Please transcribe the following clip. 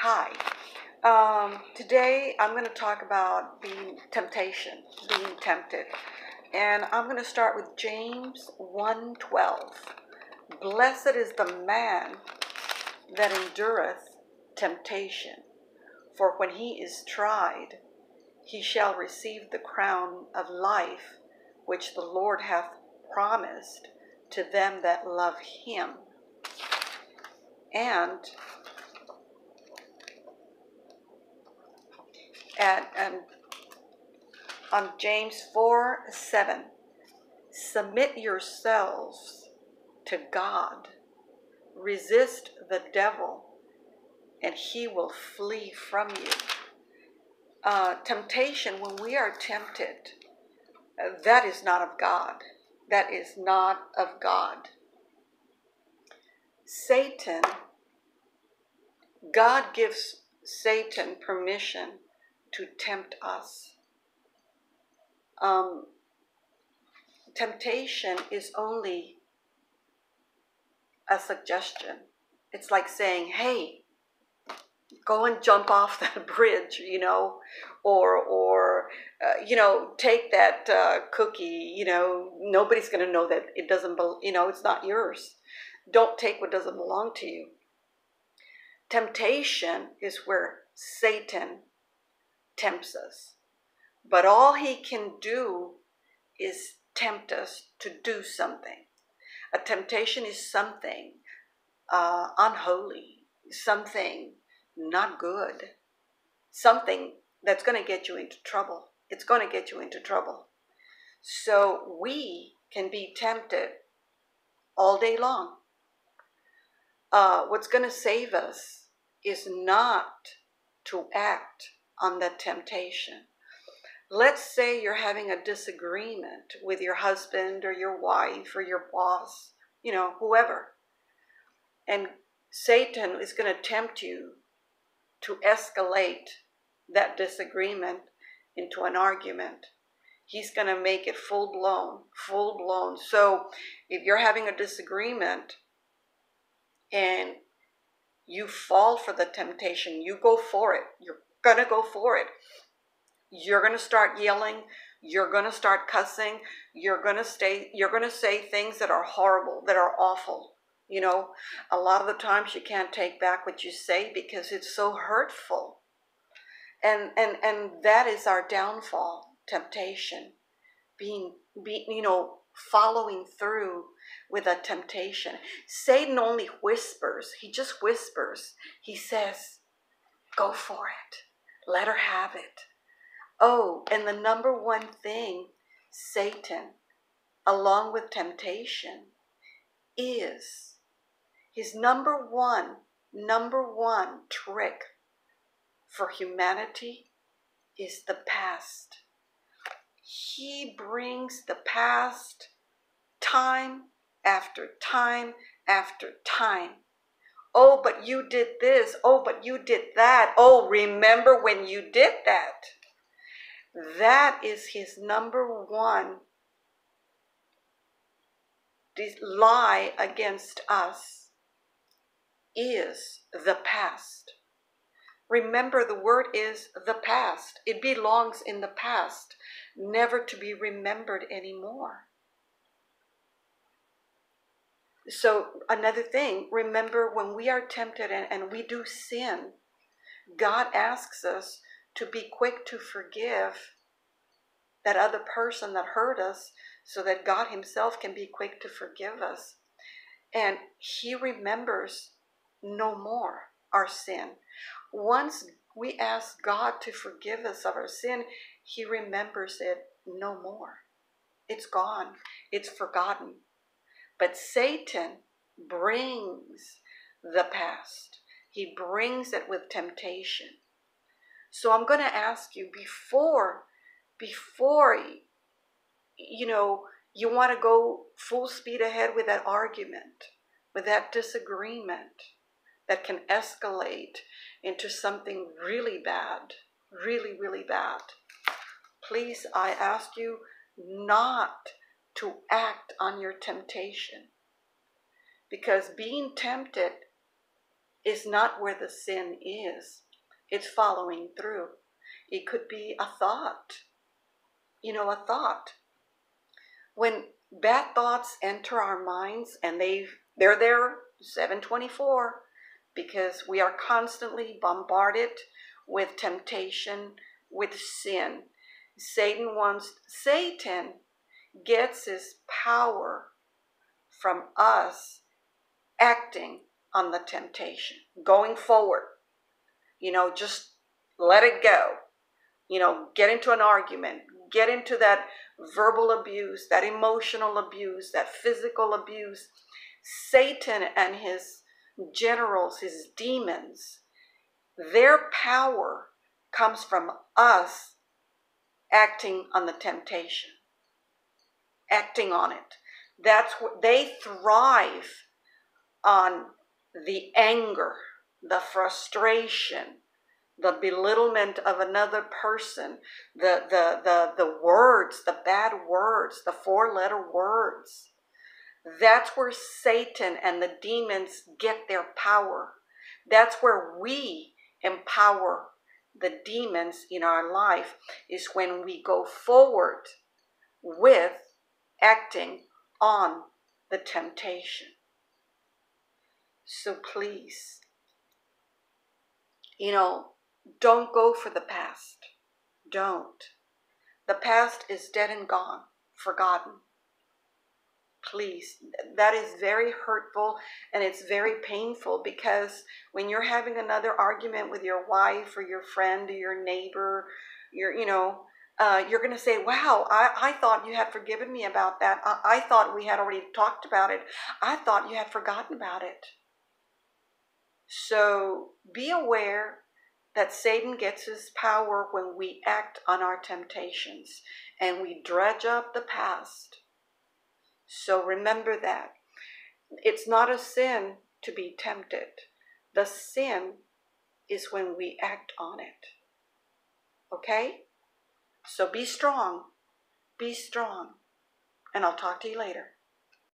Hi. Today I'm going to talk about being tempted. And I'm going to start with James 1:12. Blessed is the man that endureth temptation, for when he is tried, he shall receive the crown of life which the Lord hath promised to them that love him. And on James 4:7, submit yourselves to God, resist the devil, and he will flee from you. Temptation, when we are tempted, that is not of God. That is not of God. Satan, God gives Satan permission to tempt us. Temptation is only a suggestion. It's like saying, hey, go and jump off that bridge, or take that cookie, nobody's going to know that it doesn't, it's not yours. Don't take what doesn't belong to you. Temptation is where Satan tempts us. But all he can do is tempt us to do something. A temptation is something unholy, something not good, something that's going to get you into trouble. It's going to get you into trouble. So we can be tempted all day long. What's going to save us is not to act on that temptation. Let's say you're having a disagreement with your husband or your wife or your boss, whoever. And Satan is going to tempt you to escalate that disagreement into an argument. He's going to make it full blown. So if you're having a disagreement and you fall for the temptation, you go for it. You're going to go for it. You're going to start yelling. You're going to start cussing. You're going to say things that are horrible, that are awful. A lot of the times you can't take back what you say because it's so hurtful. And that is our downfall, temptation. Following through with a temptation. Satan only whispers. He just whispers. He says, go for it. Let her have it. Oh, and the number one thing Satan, along with temptation, is his number one trick for humanity is the past. He brings the past time after time after time. Oh, but you did this. Oh, but you did that. Oh, remember when you did that. That is his number one lie against us, is the past. Remember, the word is the past. It belongs in the past, never to be remembered anymore. So another thing, remember, when we are tempted and we do sin, God asks us to be quick to forgive that other person that hurt us so that God himself can be quick to forgive us. And he remembers no more our sin. Once we ask God to forgive us of our sin, he remembers it no more. It's gone. It's forgotten. But Satan brings the past. He brings it with temptation. So I'm going to ask you, before you want to go full speed ahead with that argument, with that disagreement that can escalate into something really bad, really, really bad. Please, I ask you not to act on your temptation. Because being tempted is not where the sin is. It's following through. It could be a thought. A thought. When bad thoughts enter our minds, and they're there 7/24, because we are constantly bombarded with temptation, with sin. Satan gets his power from us acting on the temptation, going forward. Just let it go. Get into an argument, get into that verbal abuse, that emotional abuse, that physical abuse. Satan and his generals, his demons, their power comes from us acting on the temptation, acting on it. That's what they thrive on, the anger, the frustration, the belittlement of another person, the words, the bad words, the 4-letter words. That's where Satan and the demons get their power. That's where we empower the demons in our life, is when we go forward with acting on the temptation. So please, don't go for the past. Don't. The past is dead and gone, forgotten. Please. That is very hurtful, and it's very painful, because when you're having another argument with your wife or your friend or your neighbor, you're going to say, wow, I thought you had forgiven me about that. I thought we had already talked about it. I thought you had forgotten about it. So be aware that Satan gets his power when we act on our temptations and we dredge up the past. So remember that. It's not a sin to be tempted. The sin is when we act on it. Okay? So be strong. Be strong. And I'll talk to you later.